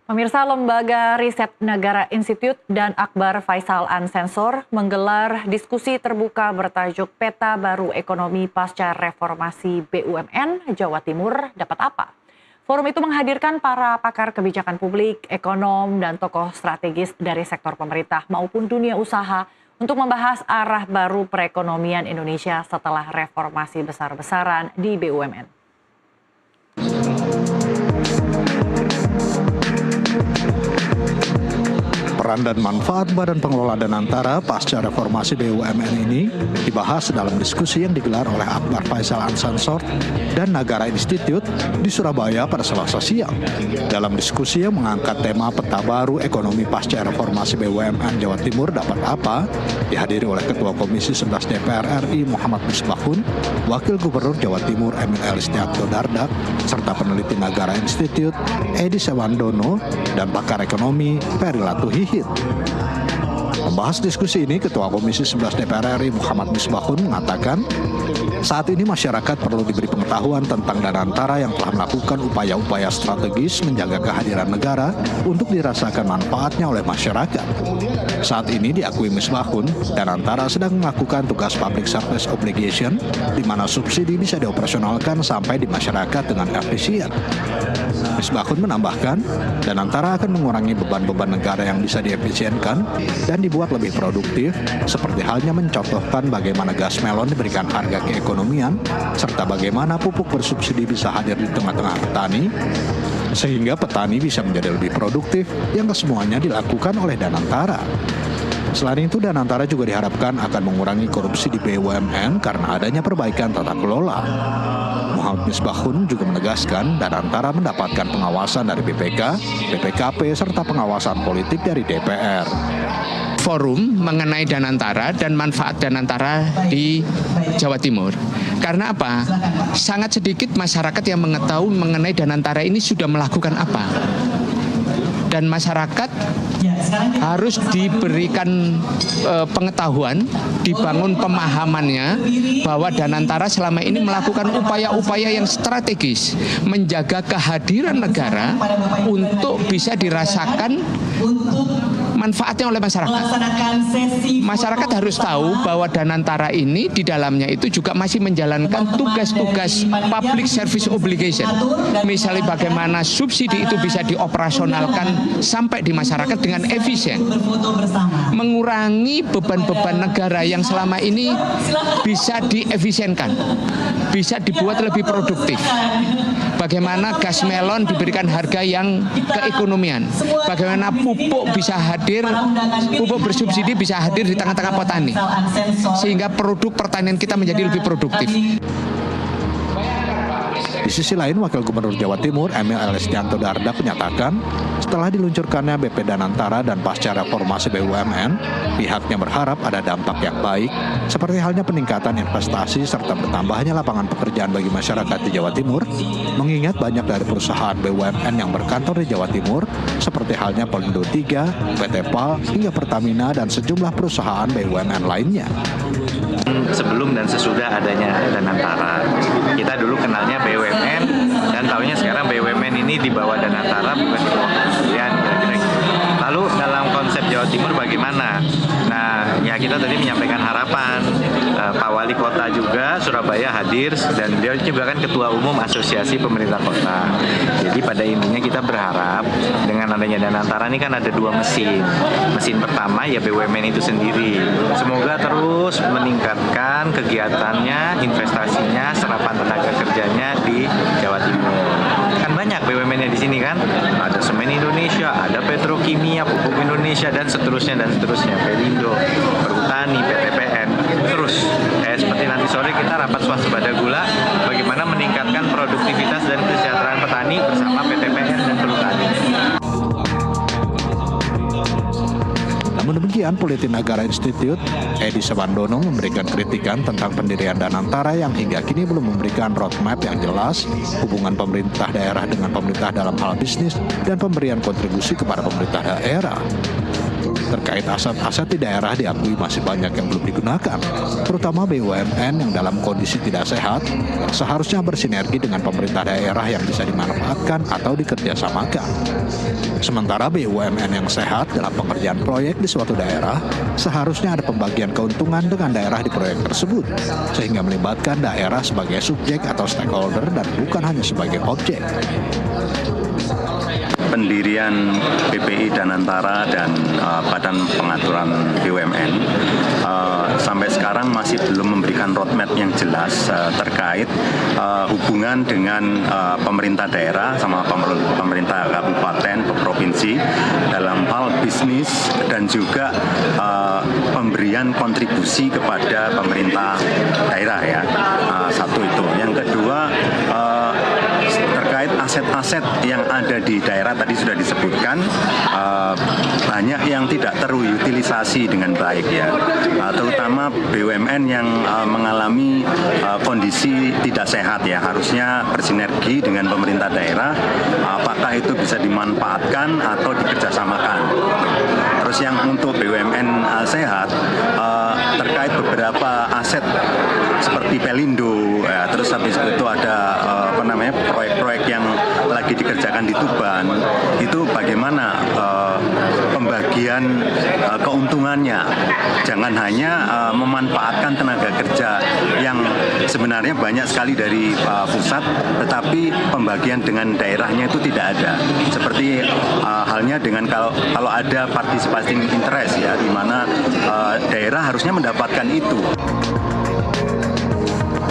Pemirsa, Lembaga Riset Negara Institute dan Akbar Faisal Ansensor menggelar diskusi terbuka bertajuk Peta Baru Ekonomi Pasca Reformasi BUMN Jawa Timur dapat apa? Forum itu menghadirkan para pakar kebijakan publik, ekonom, dan tokoh strategis dari sektor pemerintah maupun dunia usaha untuk membahas arah baru perekonomian Indonesia setelah reformasi besar-besaran di BUMN. Peran dan manfaat Badan Pengelola Danantara pasca reformasi BUMN ini dibahas dalam diskusi yang digelar oleh Akbar Faisal Ansensor dan Nagara Institute di Surabaya pada Selasa siang. Dalam diskusi yang mengangkat tema Peta Baru Ekonomi Pasca Reformasi BUMN Jawa Timur dapat apa, dihadiri oleh Ketua Komisi 11 DPR RI Muhammad Misbahun, Wakil Gubernur Jawa Timur Emil Elistianto Dardak, serta peneliti Nagara Institute Edi Sewandono dan pakar ekonomi Ferry Latuhihi. Membahas diskusi ini, Ketua Komisi 11 DPR RI Muhammad Misbahun mengatakan, saat ini masyarakat perlu diberi pengetahuan tentang Danantara yang telah melakukan upaya-upaya strategis menjaga kehadiran negara untuk dirasakan manfaatnya oleh masyarakat. Saat ini diakui Misbahun, Danantara sedang melakukan tugas public service obligation, di mana subsidi bisa dioperasionalkan sampai di masyarakat dengan efisien. Misbahun menambahkan, Danantara akan mengurangi beban-beban negara yang bisa diefisienkan dan dibuat lebih produktif, seperti halnya mencontohkan bagaimana gas melon diberikan harga keekonomian, serta bagaimana pupuk bersubsidi bisa hadir di tengah-tengah petani, sehingga petani bisa menjadi lebih produktif, yang kesemuanya dilakukan oleh Danantara. Selain itu, Danantara juga diharapkan akan mengurangi korupsi di BUMN karena adanya perbaikan tata kelola. Muhammad Misbahun juga menegaskan Danantara mendapatkan pengawasan dari BPK, BPKP, serta pengawasan politik dari DPR. Forum mengenai Danantara dan manfaat Danantara di Jawa Timur. Karena apa? Sangat sedikit masyarakat yang mengetahui mengenai Danantara ini sudah melakukan apa. Dan masyarakat harus diberikan pengetahuan, dibangun pemahamannya bahwa Danantara selama ini melakukan upaya-upaya yang strategis menjaga kehadiran negara untuk bisa dirasakan manfaatnya oleh masyarakat. Masyarakat harus tahu bahwa Danantara ini di dalamnya itu juga masih menjalankan tugas-tugas public service obligation. Misalnya bagaimana subsidi itu bisa dioperasionalkan sampai di masyarakat dengan efisien. Mengurangi beban-beban negara yang selama ini bisa diefisienkan, bisa dibuat lebih produktif. Bagaimana gas melon diberikan harga yang keekonomian. Bagaimana pupuk bisa hadir, pupuk bersubsidi bisa hadir di tengah-tengah petani. Sehingga produk pertanian kita menjadi lebih produktif. Di sisi lain, Wakil Gubernur Jawa Timur Emil Elistianto Dardak menyatakan, setelah diluncurkannya BP Danantara dan pasca reformasi BUMN, pihaknya berharap ada dampak yang baik, seperti halnya peningkatan investasi serta bertambahnya lapangan pekerjaan bagi masyarakat di Jawa Timur, mengingat banyak dari perusahaan BUMN yang berkantor di Jawa Timur, seperti halnya Pelindo 3, PT PAL, hingga Pertamina, dan sejumlah perusahaan BUMN lainnya. Sebelum dan sesudah adanya Danantara, kita dulu kenalnya BUMN dan tahunya sekarang BUMN ini di bawah Danantara, bukan di bawah kementerian, kira-kira gitu. Lalu dalam konsep Jawa Timur bagaimana? Nah, ya kita tadi menyampaikan harapan, Pak Wali Kota juga Surabaya hadir dan dia juga kan Ketua Umum Asosiasi Pemerintah Kota. Jadi pada intinya kita berharap dengan adanya Danantara ini kan ada dua mesin. Mesin pertama ya BUMN itu sendiri. Semoga terus meningkatkan kegiatannya, investasinya, serapan tenaga kerjanya di Jawa Timur. Kan banyak BUMN-nya di sini kan. Ada Semen Indonesia, ada Petrokimia, Pupuk Indonesia, dan seterusnya dan seterusnya. Pelindo, Perhutani, PTPN. Terus seperti nanti sore kita rapat swasembada gula, bagaimana meningkatkan produktivitas dan kesejahteraan petani bersama PTPN dan Perhutani. Namun demikian, peneliti Nagara Institute Edi Sewandono memberikan kritikan tentang pendirian Danantara yang hingga kini belum memberikan roadmap yang jelas, hubungan pemerintah daerah dengan pemerintah dalam hal bisnis, dan pemberian kontribusi kepada pemerintah daerah. Terkait aset-aset di daerah diakui masih banyak yang belum digunakan, terutama BUMN yang dalam kondisi tidak sehat, yang seharusnya bersinergi dengan pemerintah daerah yang bisa dimanfaatkan atau dikerjasamakan. Sementara BUMN yang sehat dalam pengerjaan proyek di suatu daerah, seharusnya ada pembagian keuntungan dengan daerah di proyek tersebut, sehingga melibatkan daerah sebagai subjek atau stakeholder dan bukan hanya sebagai objek. Pendirian BPI Danantara dan Badan Pengaturan BUMN sampai sekarang masih belum memberikan roadmap yang jelas terkait hubungan dengan pemerintah daerah sama pemerintah kabupaten, provinsi dalam hal bisnis dan juga pemberian kontribusi kepada pemerintah daerah ya. Satu itu. Yang kedua terkait aset-aset yang ada di daerah tadi sudah disebutkan banyak yang tidak terutilisasi dengan baik ya, terutama BUMN yang mengalami kondisi tidak sehat ya, harusnya bersinergi dengan pemerintah daerah, apakah itu bisa dimanfaatkan atau dikerjasamakan. Terus yang untuk BUMN sehat terkait beberapa aset seperti Pelindo ya, terus habis itu ada proyek-proyek yang lagi dikerjakan di Tuban, itu bagaimana pembagian keuntungannya, jangan hanya memanfaatkan tenaga kerja yang sebenarnya banyak sekali dari pusat, tetapi pembagian dengan daerahnya itu tidak ada, seperti halnya dengan kalau ada participation interest ya, di mana daerah harusnya mendapatkan itu.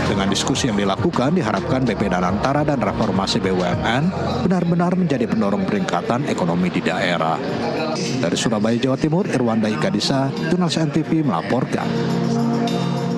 Dengan diskusi yang dilakukan, diharapkan BP Danantara dan reformasi BUMN benar-benar menjadi pendorong peningkatan ekonomi di daerah. Dari Surabaya, Jawa Timur, Irwanda Ikadisa, Jurnalis NTV melaporkan.